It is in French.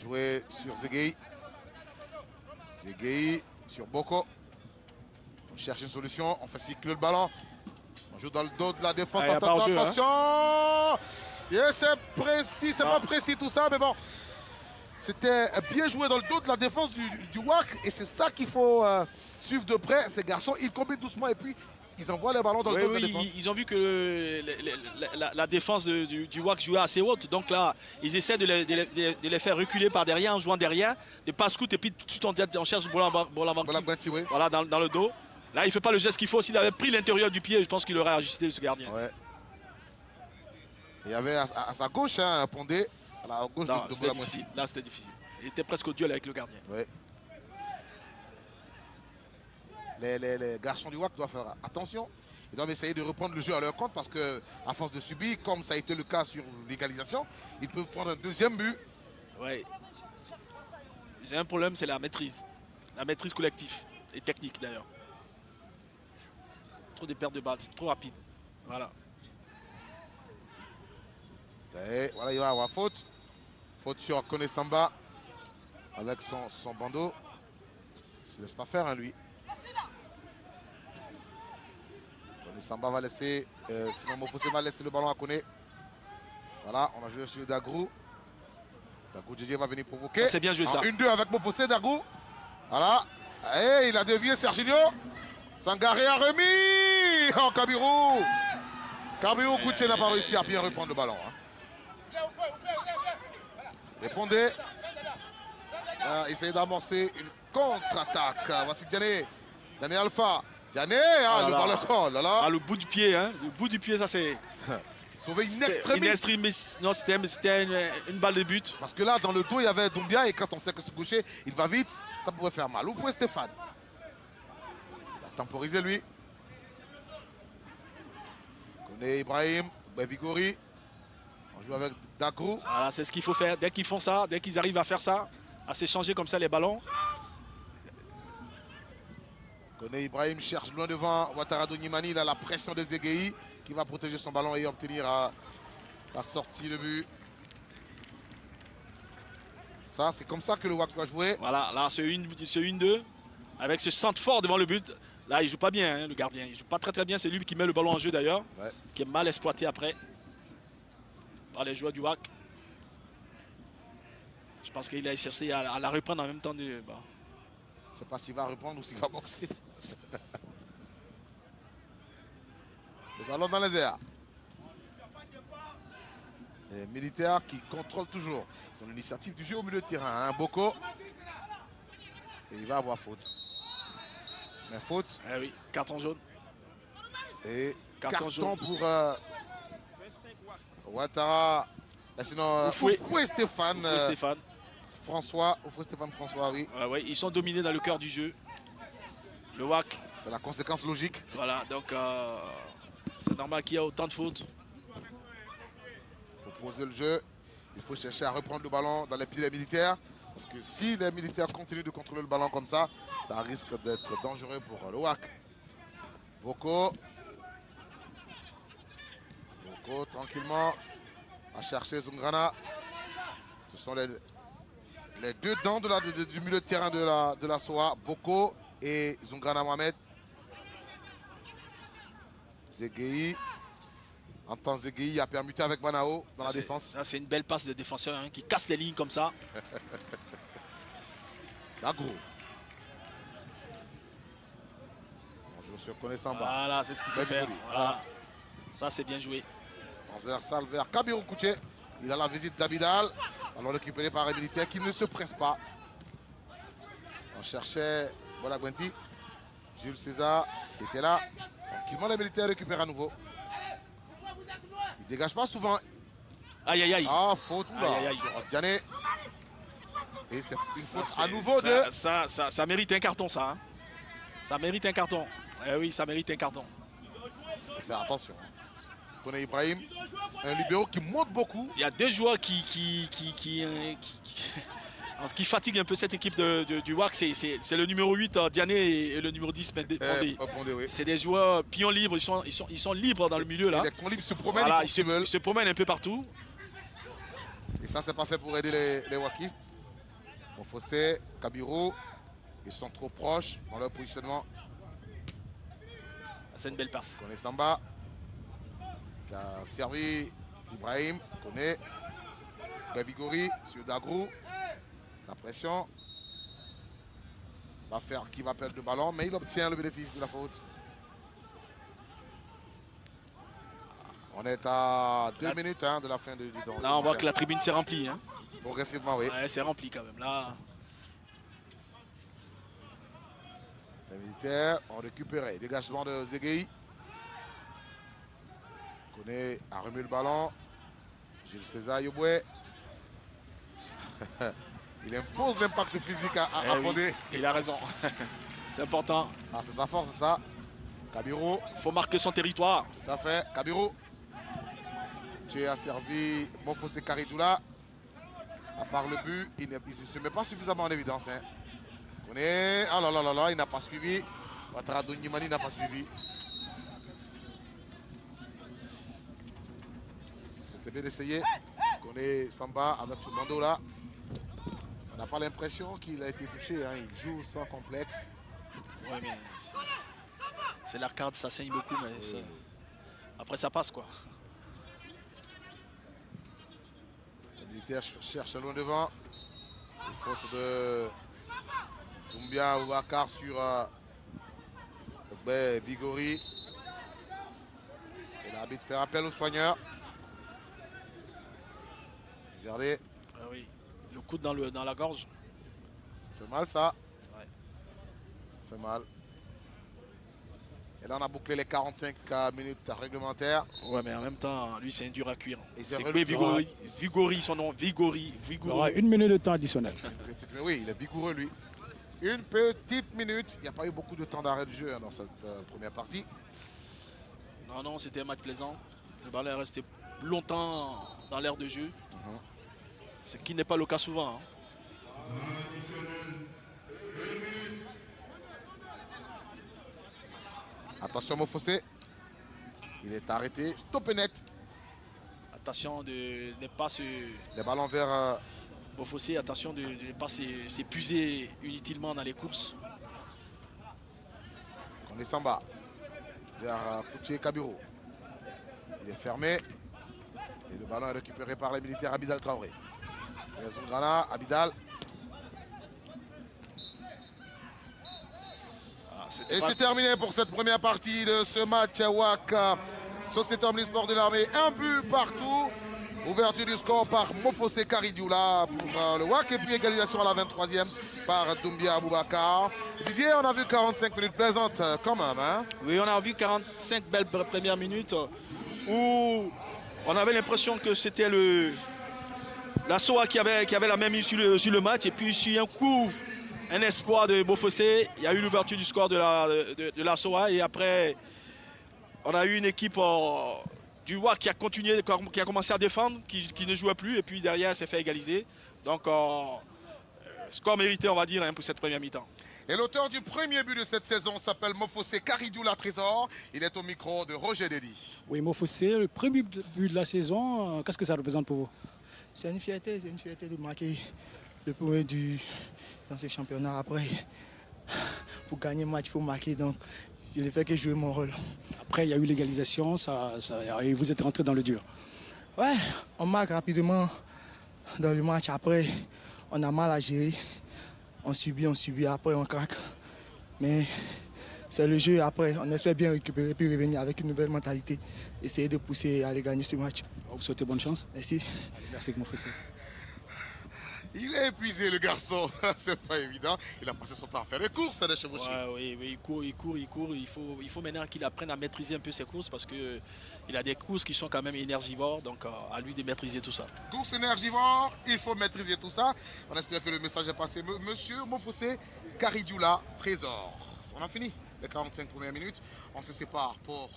Jouer sur Zegei. Zegei sur Boko. On cherche une solution. On fait cycler le ballon. On joue dans le dos de la défense. Attention, hein. Yeah, c'est précis. C'est pas précis tout ça, mais bon. C'était bien joué dans le dos de la défense du WAC. Et c'est ça qu'il faut suivre de près. Ces garçons, ils combinent doucement et puis ils envoient les ballons dans le dos de la défense. Ils ont vu que la défense du WAC jouait assez haute. Donc là, ils essaient de les faire reculer par derrière en jouant derrière. Des passes courtes et puis tout de suite on cherche Bolabangui. Oui. Voilà, dans le dos. Là, il ne fait pas le geste qu'il faut. S'il avait pris l'intérieur du pied, je pense qu'il aurait ajusté ce gardien. Ouais. Il y avait à sa gauche un Pondé. À gauche de difficile. Là, c'était difficile. Il était presque au duel avec le gardien. Ouais. Les garçons du WAC doivent faire attention. Ils doivent essayer de reprendre le jeu à leur compte parce qu'à force de subir, comme ça a été le cas sur l'égalisation, ils peuvent prendre un deuxième but. Ouais. J'ai un problème, c'est la maîtrise. La maîtrise collective et technique d'ailleurs. Trop de pertes de balles, c'est trop rapide. Voilà. Et voilà, il va y avoir faute. Faute sur Kone Samba avec son bandeau. Il ne se laisse pas faire, hein, lui. Kone Samba va laisser, sinon Mofosé va laisser le ballon à Kone. Voilà, on a joué sur Dagrou. Dagrou Djidji va venir provoquer. C'est bien joué ça. 1-2 avec Mofosé, Dagrou. Voilà. Et il a dévié Serginho. Sangaré a remis. Oh, Kabirou. Kabirou Koutié n'a pas réussi à bien reprendre le ballon. Hein. Répondez. Essayez d'amorcer une contre-attaque. Voici Diané. Diané Alpha. Diané, le ballon. Là. Le bout du pied, hein. Le bout du pied, ça c'est. Sauver une extrémité. Non, c'était une balle de but. Parce que là, dans le dos, il y avait Doumbia. Et quand on sait que ce gaucher, il va vite, ça pourrait faire mal. Où faut Stéphane? Il va temporiser lui. Connaît Ibrahim. Vigori. On joue avec Dagrou. Voilà, c'est ce qu'il faut faire. Dès qu'ils font ça, dès qu'ils arrivent à faire ça, à s'échanger comme ça les ballons. Kone Ibrahim cherche loin devant Ouattara Donimani. Il a la pression de Zegei qui va protéger son ballon et obtenir la sortie de but. Ça, c'est comme ça que le WAC doit jouer. Voilà, là, c'est 1-2. Avec ce centre fort devant le but. Là, il joue pas bien, hein, le gardien. Il joue pas très bien. C'est lui qui met le ballon en jeu d'ailleurs. Ouais. Qui est mal exploité après par les joueurs du WAC. Je pense qu'il a cherché à la reprendre en même temps. Je ne sais pas s'il va reprendre ou s'il va boxer. Le ballon dans les airs. Les militaires qui contrôlent toujours. Ils ont l'initiative du jeu au milieu de terrain. Hein. Boko. Et il va avoir faute. Mais faute. Eh oui, carton jaune. Et carton pour Ouattara. Sinon, Oufoué Stéphane. François, Stéphane François, oui. Ouais, ils sont dominés dans le cœur du jeu. Le WAC. C'est la conséquence logique. Voilà, donc c'est normal qu'il y ait autant de fautes. Il faut poser le jeu. Il faut chercher à reprendre le ballon dans les pieds des militaires. Parce que si les militaires continuent de contrôler le ballon comme ça risque d'être dangereux pour le WAC. Boko. Boko, tranquillement, à chercher Zungrana. Ce sont les deux dents du milieu de terrain de la SOA. Boko et Zungrana Mohamed. Zegei. En temps Zegei a permuté avec Banao dans la défense. Ça, c'est une belle passe de défenseur hein, qui casse les lignes comme ça. Dagrou. On joue sur Kone Samba. Voilà, c'est ce qu'il faut faire. Voilà. Ça, c'est bien joué. Transversal vers Kabirou Koutié. Il a la visite d'Abidal. Alors récupéré par les militaires qui ne se pressent pas. On cherchait Bolagwenti. Jules César était là. Tranquillement, les militaires récupèrent à nouveau. Il ne dégage pas souvent. Aïe, aïe, aïe. Ah, faute là. Sur Diané. Et c'est une faute à nouveau de... Ça mérite un carton, ça. Hein. Ça mérite un carton. Eh oui, ça mérite un carton. Il faut faire attention. Kone Ibrahim, un libéro qui monte beaucoup. Il y a deux joueurs qui fatiguent un peu cette équipe du WAC. C'est le numéro 8, Diané, et le numéro 10, Pondé. Oui. C'est des joueurs pions libres. Ils sont libres dans le milieu. Là. Les pions libres se promènent. Voilà, ils se promènent un peu partout. Et ça, c'est pas fait pour aider les WACistes. Mofossé, Kabirou, ils sont trop proches dans leur positionnement. C'est une belle passe. Koné Samba, qui a servi Ibrahim, Koné, Bevigori sur Dagrou. La pression. Va faire qui va perdre le ballon, mais il obtient le bénéfice de la faute. On est à 2 minutes de la fin du temps. Là, on voit que la tribune s'est remplie. Hein. Progressivement, oui. Ouais, c'est rempli quand même. Là. Les militaires ont récupéré. Dégagement de Zegei. Koné a remis le ballon. Jules César Yoboué. Il impose l'impact physique à Fondé. Oui, il a raison. C'est important. Ah, c'est sa force, c'est ça. Kabirou. Il faut marquer son territoire. Tout à fait. Kabirou. Tu as servi Mofossé Karidoula. À part le but, il ne se met pas suffisamment en évidence. Hein. Koné. Ah là là là là, il n'a pas suivi. Ouattara Donyimani n'a pas suivi. C'était bien essayé. Koné Samba avec ce bandeau là. On n'a pas l'impression qu'il a été touché. Hein. Il joue sans complexe. Oui, mais c'est l'arcade, ça saigne beaucoup, mais après ça passe quoi. Les militaires cherchent loin devant. Une faute de Doumbia Ouakar sur Vigori. Et l'arbitre fait appel aux soigneurs. Regardez. Ah oui. Le coude dans la gorge. Ça fait mal ça. Ouais. Ça fait mal. Et là on a bouclé les 45 minutes réglementaires. Ouais, mais en même temps, lui c'est un dur à cuire. C'est Vigori, son nom, Vigori. Il y aura 1 minute de temps additionnel. Mais oui, il est vigoureux lui. Une petite minute. Il n'y a pas eu beaucoup de temps d'arrêt de jeu dans cette première partie. Non, c'était un match plaisant. Le ballon est resté longtemps dans l'aire de jeu. Ce qui n'est pas le cas souvent. Hein. Attention Mofossé. Il est arrêté. Stop et net. Attention de ne pas se... Les ballons vers... Mofossé, attention de ne pas s'épuiser inutilement dans les courses. Koné Samba. Vers Koutié Kabirou. Il est fermé. Et le ballon est récupéré par les militaires Abidal Traoré. Zungrana, Abidal. Et c'est terminé pour cette première partie de ce match à WAC. Société Omnisport de l'Armée, un but partout. Ouverture du score par Mofossé Karidoula pour le WAC. Et puis égalisation à la 23e par Doumbia Aboubakar. Didier, on a vu 45 minutes plaisantes quand même. Hein? Oui, on a vu 45 belles premières minutes où on avait l'impression que c'était la SOA qui avait la même issue sur le match. Et puis sur un coup, un espoir de Mofossé, il y a eu l'ouverture du score de la SOA. Et après, on a eu une équipe du WAC qui a continué, qui a commencé à défendre, qui ne jouait plus. Et puis derrière, s'est fait égaliser. Donc, score mérité, on va dire, pour cette première mi-temps. Et l'auteur du premier but de cette saison s'appelle Mofossé Karidoula Trésor. Il est au micro de Roger Dedi. Oui, Mofossé, le premier but de la saison, qu'est-ce que ça représente pour vous? C'est une fierté de marquer le premier dans ce championnat. Après, pour gagner le match, il faut marquer. Donc, je ne fais que jouer mon rôle. Après, il y a eu l'égalisation, et vous êtes rentré dans le dur. Ouais, on marque rapidement dans le match. Après, on a mal à gérer. On subit, après on craque. Mais c'est le jeu. Après, on espère bien récupérer puis revenir avec une nouvelle mentalité. Essayer de pousser et aller gagner ce match. Vous souhaitez bonne chance. Merci. Merci Mofossé. Il est épuisé le garçon, c'est pas évident. Il a passé son temps à faire des courses, des chevauchés. Ouais, oui, il court. Il faut maintenant qu'il apprenne à maîtriser un peu ses courses parce qu'il a des courses qui sont quand même énergivores. Donc à lui de maîtriser tout ça. Course énergivore, il faut maîtriser tout ça. On espère que le message est passé. Monsieur Mofossé Karidoula Trésor. On a fini les 45 premières minutes. On se sépare pour...